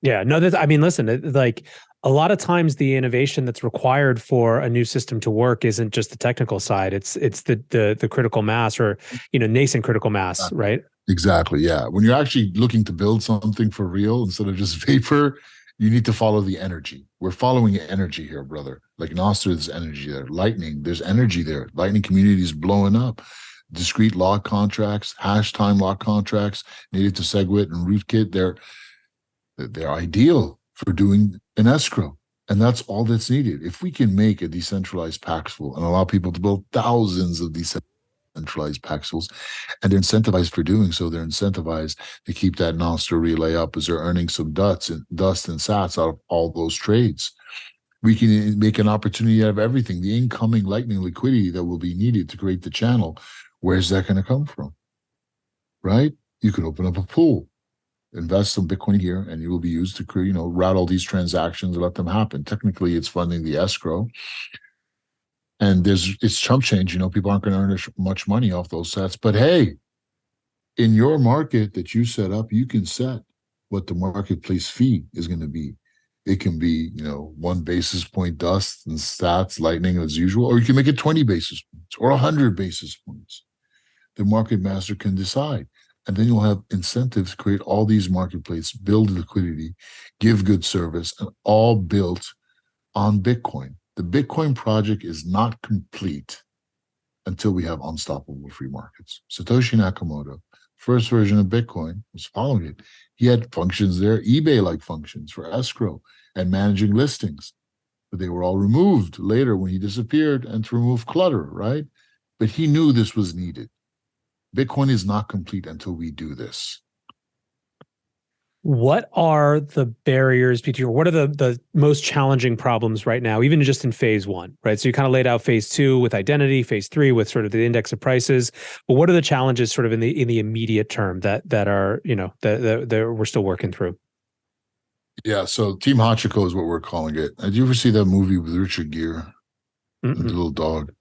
Speaker 1: Yeah, no, I mean, listen, like a lot of times the innovation that's required for a new system to work isn't just the technical side. It's the critical mass, or nascent critical mass, right?
Speaker 2: Exactly. Yeah. When you're actually looking to build something for real instead of just vapor, you need to follow the energy. We're following energy here, brother. Like Nostr, there's energy there. Lightning, there's energy there. Lightning community is blowing up. Discrete lock contracts, hash time lock contracts, native to SegWit and rootkit, they're ideal for doing an escrow. And that's all that's needed. If we can make a decentralized Paxful and allow people to build thousands of decentralized Paxfuls, and they're incentivized for doing so, they're incentivized to keep that Nostr relay up as they're earning some dust and sats out of all those trades. We can make an opportunity out of everything. The incoming Lightning liquidity that will be needed to create the channel, where's that going to come from? Right? You can open up a pool, invest some Bitcoin here, and you will be used to route all these transactions and let them happen. Technically, it's funding the escrow. And it's chump change. People aren't going to earn much money off those sets. But hey, in your market that you set up, you can set what the marketplace fee is going to be. It can be, 1 basis point dust and stats, lightning as usual, or you can make it 20 basis points or 100 basis points. The market master can decide. And then you'll have incentives to create all these marketplaces, build liquidity, give good service, and all built on Bitcoin. The Bitcoin project is not complete until we have unstoppable free markets. Satoshi Nakamoto, first version of Bitcoin, was following it. He had functions there, eBay-like functions for escrow and managing listings, but they were all removed later when he disappeared and to remove clutter, right? But he knew this was needed. Bitcoin is not complete until we do this.
Speaker 1: What are the barriers, Peter? What are the most challenging problems right now, even just in phase 1, right? So you kind of laid out phase 2 with identity, phase 3 with sort of the index of prices. But what are the challenges sort of in the immediate term that are, that we're still working through?
Speaker 2: Yeah, so Team Hachiko is what we're calling it. Did you ever see that movie with Richard Gere and the little dog?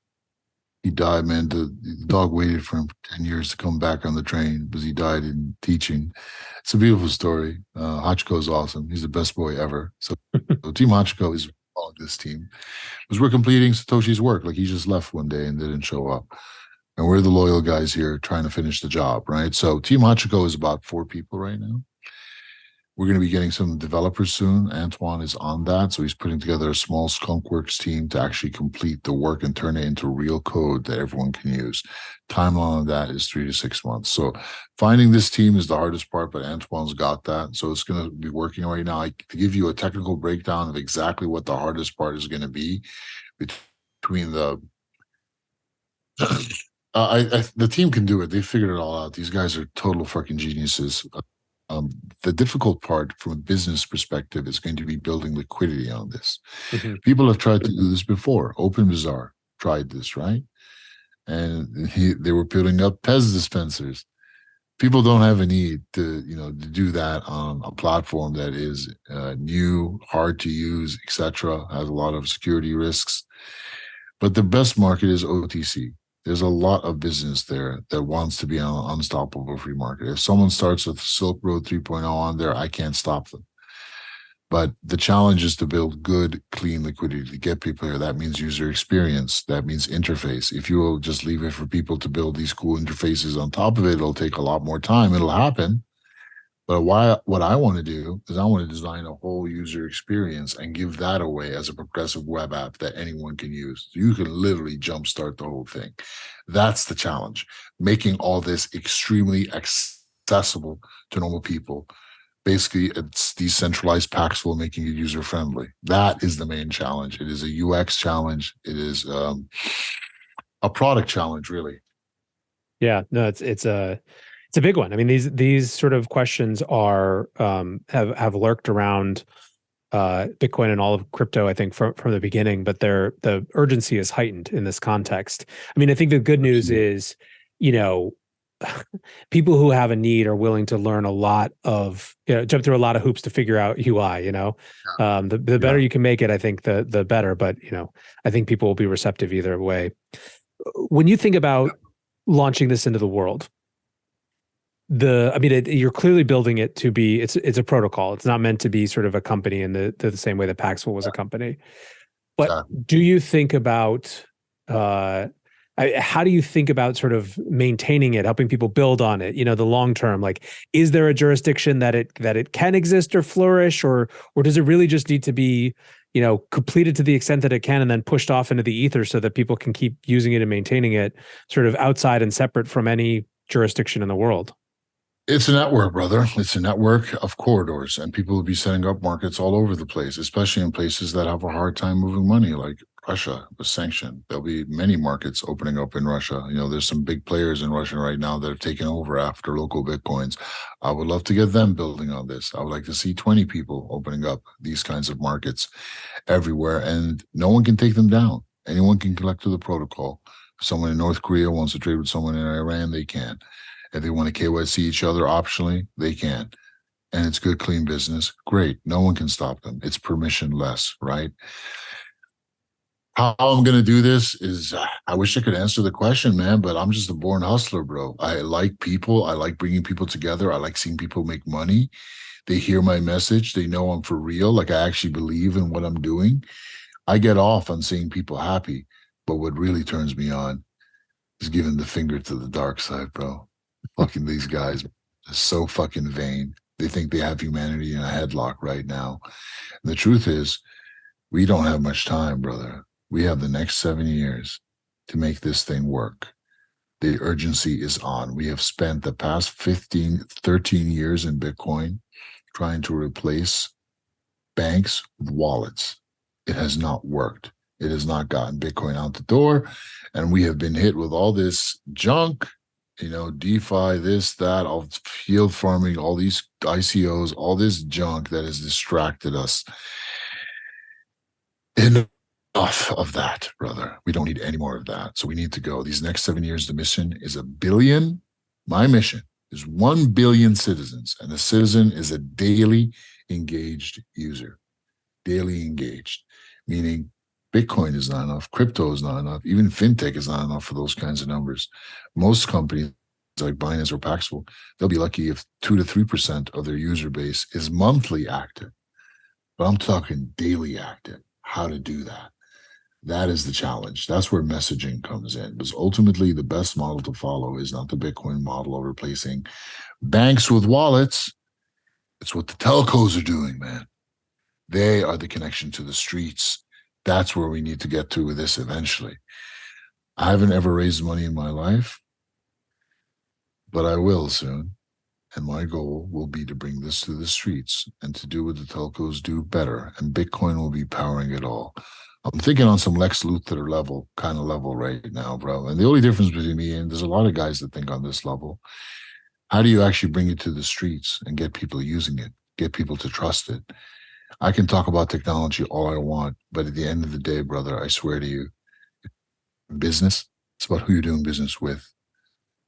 Speaker 2: He died, man. The dog waited for him for 10 years to come back on the train because he died in teaching. It's a beautiful story. Hachiko is awesome. He's the best boy ever. So Team Hachiko is on this team because we're completing Satoshi's work. Like he just left one day and didn't show up. And we're the loyal guys here trying to finish the job, right? So Team Hachiko is about 4 people right now. We're going to be getting some developers soon. Antoine is on that. So he's putting together a small Skunkworks team to actually complete the work and turn it into real code that everyone can use. Timeline on that is 3 to 6 months. So finding this team is the hardest part, but Antoine's got that. So it's going to be working right now. To give you a technical breakdown of exactly what the hardest part is going to be between the the team can do it. They figured it all out. These guys are total fucking geniuses. The difficult part from a business perspective is going to be building liquidity on this. Mm-hmm. People have tried to do this before. OpenBazaar tried this, right? And they were putting up Pez dispensers. People don't have a need to do that on a platform that is new, hard to use, etc. Has a lot of security risks. But the best market is OTC. There's a lot of business there that wants to be on an unstoppable free market. If someone starts with Silk Road 3.0 on there, I can't stop them. But the challenge is to build good, clean liquidity to get people here. That means user experience. That means interface. If you will just leave it for people to build these cool interfaces on top of it, it'll take a lot more time. It'll happen. But what I want to do is I want to design a whole user experience and give that away as a progressive web app that anyone can use. You can literally jumpstart the whole thing. That's the challenge, making all this extremely accessible to normal people. Basically, it's decentralized Paxful, making it user friendly. That is the main challenge. It is a UX challenge. It is a product challenge, really.
Speaker 1: Yeah, no, it's a big one. I mean, these sort of questions are have lurked around Bitcoin and all of crypto, I think, from the beginning, but the urgency is heightened in this context. I mean, I think the good news is, you know, people who have a need are willing to learn a lot of, jump through a lot of hoops to figure out UI, the better you can make it, I think the better, but, I think people will be receptive either way. When you think about launching this into the world, you're clearly building it to be, it's a protocol. It's not meant to be sort of a company in the same way that Paxful was a company. But do you think about, how do you think about sort of maintaining it, helping people build on it, the long term? Like, is there a jurisdiction that it can exist or flourish, or does it really just need to be, completed to the extent that it can and then pushed off into the ether so that people can keep using it and maintaining it sort of outside and separate from any jurisdiction in the world?
Speaker 2: It's a network, brother. It's a network of corridors, and people will be setting up markets all over the place, especially in places that have a hard time moving money, like Russia was sanctioned. There'll be many markets opening up in Russia. There's some big players in Russia right now that have taken over after local Bitcoins. I would love to get them building on this. I would like to see 20 people opening up these kinds of markets everywhere, and no one can take them down. Anyone can connect to the protocol. If someone in North Korea wants to trade with someone in Iran, they can. If they want to KYC each other optionally, they can. And it's good, clean business. Great. No one can stop them. It's permissionless, right? How I'm going to do this is, I wish I could answer the question, man, but I'm just a born hustler, bro. I like people. I like bringing people together. I like seeing people make money. They hear my message. They know I'm for real. Like, I actually believe in what I'm doing. I get off on seeing people happy. But what really turns me on is giving the finger to the dark side, bro. Fucking these guys are so fucking vain. They think they have humanity in a headlock right now. And the truth is, we don't have much time, brother. We have the next 7 years to make this thing work. The urgency is on. We have spent the past 13 years in Bitcoin trying to replace banks with wallets. It has not worked. It has not gotten Bitcoin out the door. And we have been hit with all this junk, DeFi, this, that, all field farming, all these ICOs, all this junk that has distracted us. Enough of that, brother. We don't need any more of that. So we need to go. These next 7 years, the mission is 1 billion. My mission is 1 billion citizens. And a citizen is a daily engaged user. Daily engaged, meaning Bitcoin is not enough. Crypto is not enough. Even fintech is not enough for those kinds of numbers. Most companies like Binance or Paxful, they'll be lucky if 2 to 3% of their user base is monthly active. But I'm talking daily active. How to do that? That is the challenge. That's where messaging comes in. Because ultimately, the best model to follow is not the Bitcoin model of replacing banks with wallets. It's what the telcos are doing, man. They are the connection to the streets. That's where we need to get to with this eventually. I haven't ever raised money in my life, but I will soon. And my goal will be to bring this to the streets and to do what the telcos do better. And Bitcoin will be powering it all. I'm thinking on some Lex Luthor kind of level right now, bro. And the only difference between me and there's a lot of guys that think on this level, how do you actually bring it to the streets and get people using it, get people to trust it? I can talk about technology all I want, but at the end of the day, brother, I swear to you, business, it's about who you're doing business with.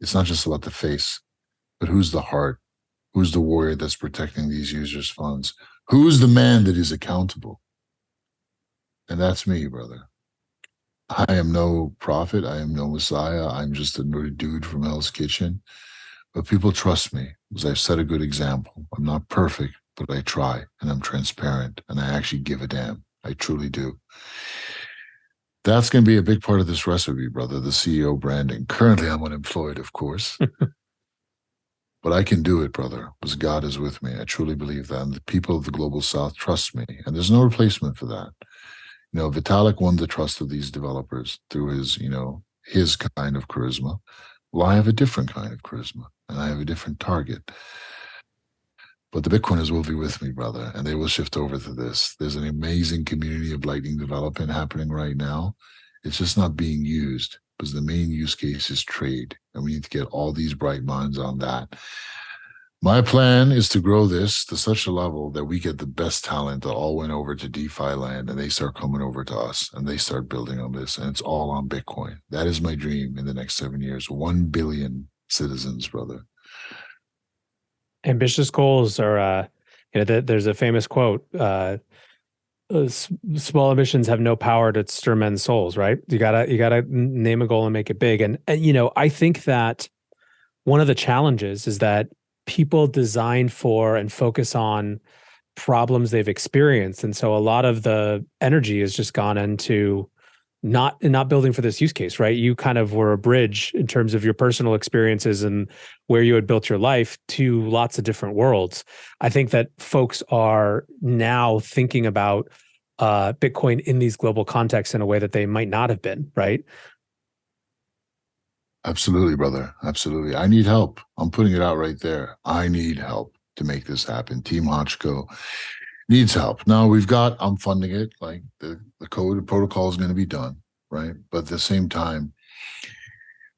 Speaker 2: It's not just about the face, but who's the heart? Who's the warrior that's protecting these users' funds? Who's the man that is accountable? And that's me, brother. I am no prophet. I am no messiah. I'm just a dude from Hell's Kitchen. But people trust me because I've set a good example. I'm not perfect, but I try, and I'm transparent, and I actually give a damn. I truly do. That's going to be a big part of this recipe, brother, the CEO branding. Currently, I'm unemployed, of course. But I can do it, brother, because God is with me. I truly believe that. And the people of the Global South trust me, and there's no replacement for that. Vitalik won the trust of these developers through his, his kind of charisma. Well, I have a different kind of charisma and I have a different target. But the Bitcoiners will be with me, brother, and they will shift over to this. There's an amazing community of Lightning development happening right now. It's just not being used because the main use case is trade. And we need to get all these bright minds on that. My plan is to grow this to such a level that we get the best talent that all went over to DeFi land and they start coming over to us and they start building on this. And it's all on Bitcoin. That is my dream in the next 7 years. 1 billion citizens, brother.
Speaker 1: Ambitious goals are, there's a famous quote, small ambitions have no power to stir men's souls, right? You gotta name a goal and make it big. And I think that one of the challenges is that people design for and focus on problems they've experienced. And so a lot of the energy has just gone into not building for this use case, right? You kind of were a bridge in terms of your personal experiences and where you had built your life to lots of different worlds. I think that folks are now thinking about Bitcoin in these global contexts in a way that they might not have been, right?
Speaker 2: Absolutely, brother. Absolutely. I need help. I'm putting it out right there. I need help to make this happen. Team Hotchko needs help. Now I'm funding it. Like the code, the protocol is going to be done, right? But at the same time,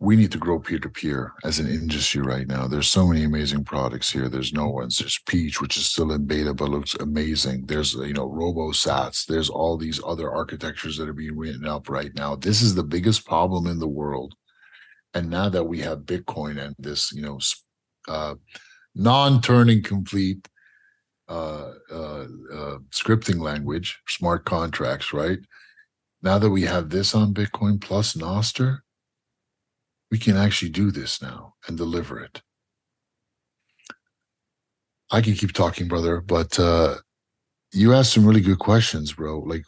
Speaker 2: we need to grow peer-to-peer as an industry right now. There's so many amazing products here. There's no ones. There's Peach, which is still in beta, but looks amazing. There's, RoboSats. There's all these other architectures that are being written up right now. This is the biggest problem in the world. And now that we have Bitcoin and this, non-turning complete scripting language, smart contracts, right? Now that we have this on Bitcoin plus Nostr, we can actually do this now and deliver it. I can keep talking, brother, but you asked some really good questions, bro. Like,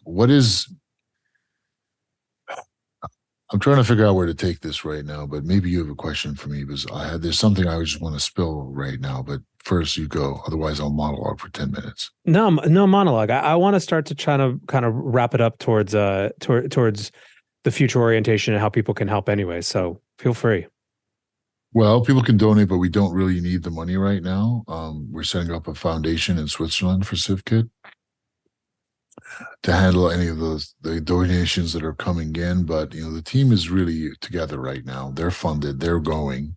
Speaker 2: I'm trying to figure out where to take this right now, but maybe you have a question for me because there's something I just want to spill right now. But first, you go. Otherwise, I'll monologue for 10 minutes.
Speaker 1: No monologue. I want to start to try to kind of wrap it up towards the future orientation and how people can help anyway. So feel free.
Speaker 2: Well, people can donate, but we don't really need the money right now. We're setting up a foundation in Switzerland for Civ Kit to handle any of the donations that are coming in. But the team is really together right now. They're funded, they're going.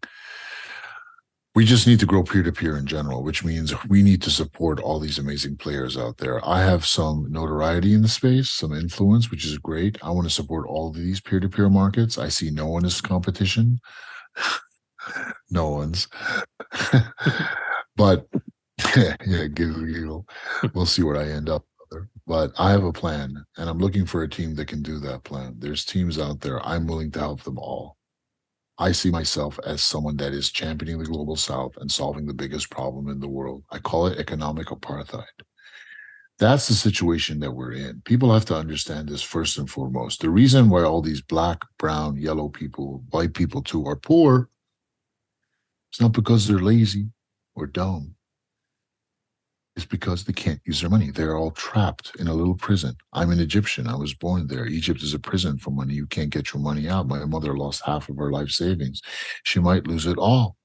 Speaker 2: We just need to grow peer-to-peer in general, which means we need to support all these amazing players out there. I have some notoriety in the space, some influence, which is great. I want to support all of these peer-to-peer markets. I see no one as competition. No one's. But yeah, giggle. We'll see where I end up. But I have a plan, and I'm looking for a team that can do that plan. There's teams out there. I'm willing to help them all. I see myself as someone that is championing the global south and solving the biggest problem in the world. I call it economic apartheid. That's the situation that we're in. People have to understand this first and foremost. The reason why all these black, brown, yellow people, white people too, are poor, it's not because they're lazy or dumb. It's because they can't use their money. They're all trapped in a little prison. I'm an Egyptian. I was born there. Egypt is a prison for money. You can't get your money out. My mother lost half of her life savings. She might lose it all,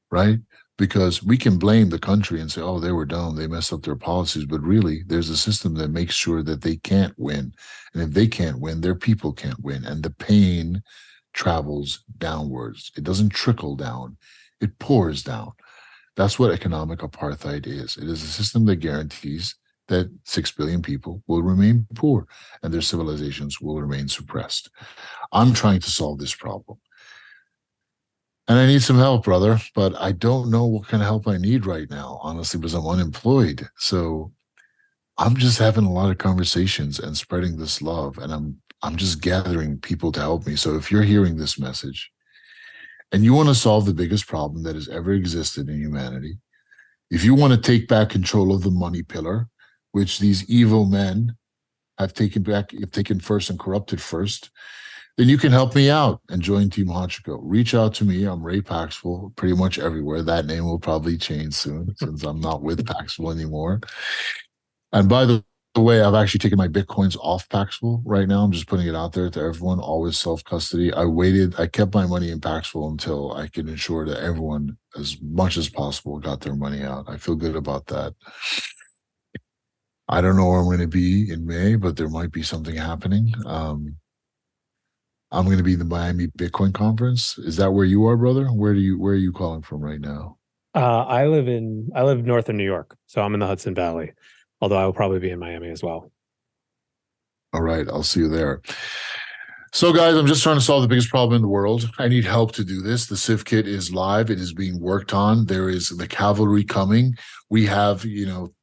Speaker 2: right? Because we can blame the country and say, oh, they were dumb. They messed up their policies. But really, there's a system that makes sure that they can't win. And if they can't win, their people can't win. And the pain travels downwards. It doesn't trickle down. It pours down. That's what economic apartheid is. It is a system that guarantees that 6 billion people will remain poor and their civilizations will remain suppressed. I'm trying to solve this problem. And I need some help, brother, but I don't know what kind of help I need right now, honestly, because I'm unemployed. So I'm just having a lot of conversations and spreading this love, and I'm just gathering people to help me. So if you're hearing this message, and you want to solve the biggest problem that has ever existed in humanity, if you want to take back control of the money pillar, which these evil men have taken first and corrupted first, then you can help me out and join Team Hotchko. Reach out to me. I'm Ray Paxful, pretty much everywhere. That name will probably change soon since I'm not with Paxful anymore. And by the the way, I've actually taken my Bitcoins off Paxful right now. I'm just putting it out there to everyone, always self-custody. I kept my money in Paxful until I could ensure that everyone, as much as possible, got their money out. I feel good about that. I don't know where I'm going to be in May, but there might be something happening. I'm going to be in the Miami Bitcoin conference. Is that where you are, brother? Where are you calling from right now?
Speaker 1: I live north of New York, so I'm in the Hudson Valley. Although I will probably be in Miami as well.
Speaker 2: All right, I'll see you there. So, guys, I'm just trying to solve the biggest problem in the world. I need help to do this. The Civ Kit is live. It is being worked on. There is the cavalry coming. We have,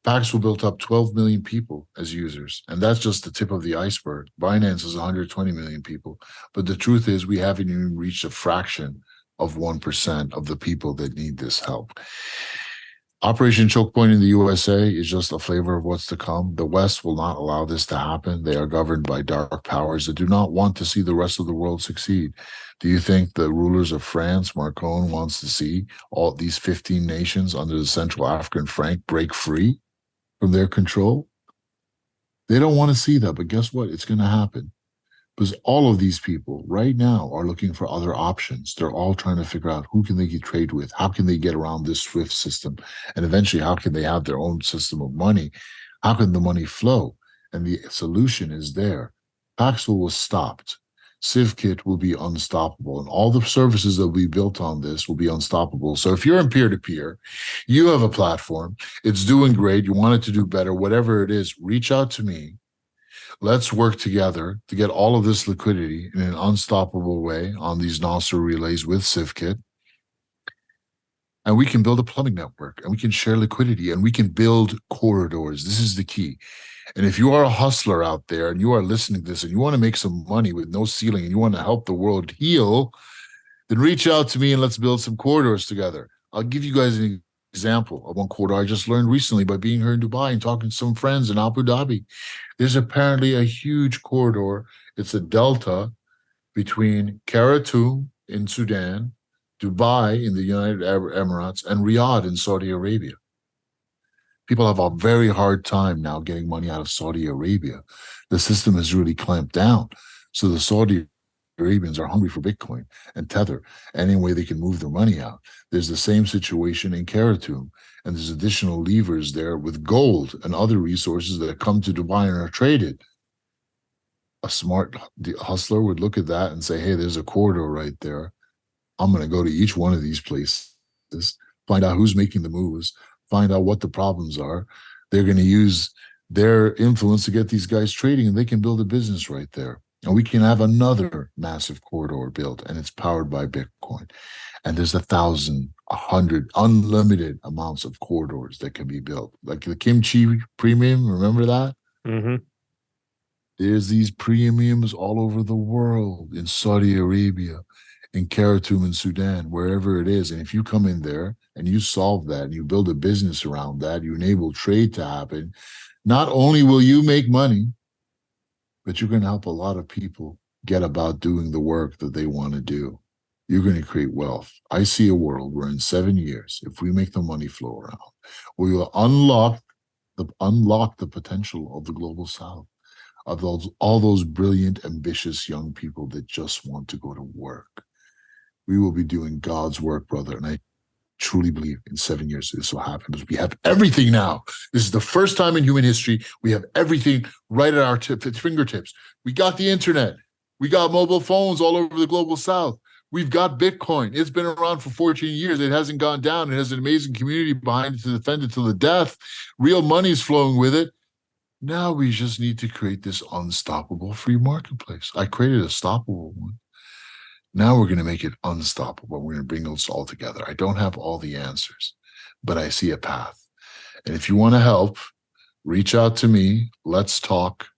Speaker 2: Paxful built up 12 million people as users, and that's just the tip of the iceberg. Binance is 120 million people. But the truth is we haven't even reached a fraction of 1% of the people that need this help. Operation Choke Point in the USA is just a flavor of what's to come. The West will not allow this to happen. They are governed by dark powers that do not want to see the rest of the world succeed. Do you think the rulers of France, Macron, wants to see all these 15 nations under the Central African franc break free from their control? They don't want to see that, but guess what? It's going to happen. Because all of these people right now are looking for other options. They're all trying to figure out who can they get trade with, how can they get around this SWIFT system, and eventually how can they have their own system of money? How can the money flow? And the solution is there. Paxful was stopped. Civ Kit will be unstoppable, and all the services that will be built on this will be unstoppable. So if you're in peer-to-peer, you have a platform, it's doing great, you want it to do better, whatever it is, reach out to me. Let's work together to get all of this liquidity in an unstoppable way on these Nostr relays with Civ Kit. And we can build a plumbing network, and we can share liquidity, and we can build corridors. This is the key. And if you are a hustler out there and you are listening to this and you want to make some money with no ceiling and you want to help the world heal, then reach out to me and let's build some corridors together. I'll give you guys an example of one corridor I just learned recently by being here in Dubai and talking to some friends in Abu Dhabi. There's apparently a huge corridor. It's a delta between Khartoum in Sudan, Dubai in the United Arab Emirates, and Riyadh in Saudi Arabia. People have a very hard time now getting money out of Saudi Arabia. The system has really clamped down. So the Saudi Arabians are hungry for Bitcoin and Tether, any way they can move their money out. There's the same situation in Khartoum, and there's additional levers there with gold and other resources that come to Dubai and are traded. A smart hustler would look at that and say, hey, there's a corridor right there. I'm going to go to each one of these places, find out who's making the moves, find out what the problems are. They're going to use their influence to get these guys trading, and they can build a business right there. And we can have another massive corridor built, and it's powered by Bitcoin. And there's 1,000, 100, unlimited amounts of corridors that can be built. Like the kimchi premium, remember that?
Speaker 1: Mm-hmm.
Speaker 2: There's these premiums all over the world, in Saudi Arabia, in Khartoum, in Sudan, wherever it is. And if you come in there and you solve that and you build a business around that, you enable trade to happen, not only will you make money, but you're going to help a lot of people get about doing the work that they want to do. You're going to create wealth. I see a world where in 7 years, if we make the money flow around, we will unlock the potential of the global South, of all those brilliant, ambitious young people that just want to go to work. We will be doing God's work, brother. And I truly believe in 7 years this will happen, because we have everything now. This is the first time in human history we have everything right at our fingertips. We got the internet. We got mobile phones all over the global South. We've got Bitcoin. It's been around for 14 years. It hasn't gone down. It has an amazing community behind it to defend it to the death. Real money's flowing with it. Now we just need to create this unstoppable free marketplace. I created a stoppable one. Now we're going to make it unstoppable. We're going to bring us all together. I don't have all the answers, but I see a path. And if you want to help, reach out to me. Let's talk.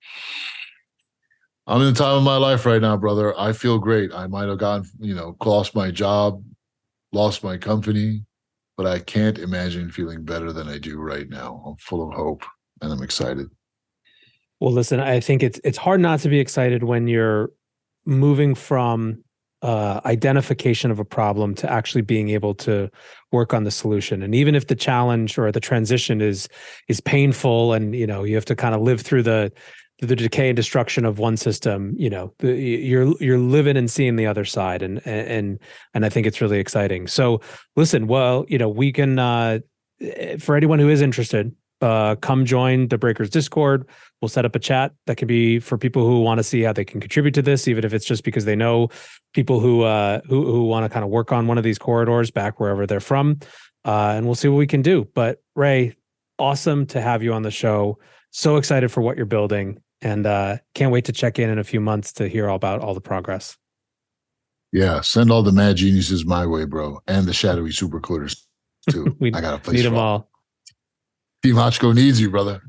Speaker 2: I'm in the time of my life right now, brother. I feel great. I might have gotten, lost my job, lost my company, but I can't imagine feeling better than I do right now. I'm full of hope and I'm excited.
Speaker 1: Well, listen, I think it's hard not to be excited when you're moving from identification of a problem to actually being able to work on the solution. And even if the challenge or the transition is painful, and you have to kind of live through the decay and destruction of one system, you're living and seeing the other side, and I think it's really exciting. So listen, well, we can, for anyone who is interested, come join the Breakers Discord. We'll set up a chat that can be for people who want to see how they can contribute to this, even if it's just because they know people who want to kind of work on one of these corridors back wherever they're from. And we'll see what we can do. But Ray, awesome to have you on the show. So excited for what you're building, and can't wait to check in a few months to hear all about all the progress.
Speaker 2: Yeah, send all the mad geniuses my way, bro, and the shadowy supercoders too. I got a place
Speaker 1: need
Speaker 2: for
Speaker 1: them all.
Speaker 2: Team Hotchko needs you, brother.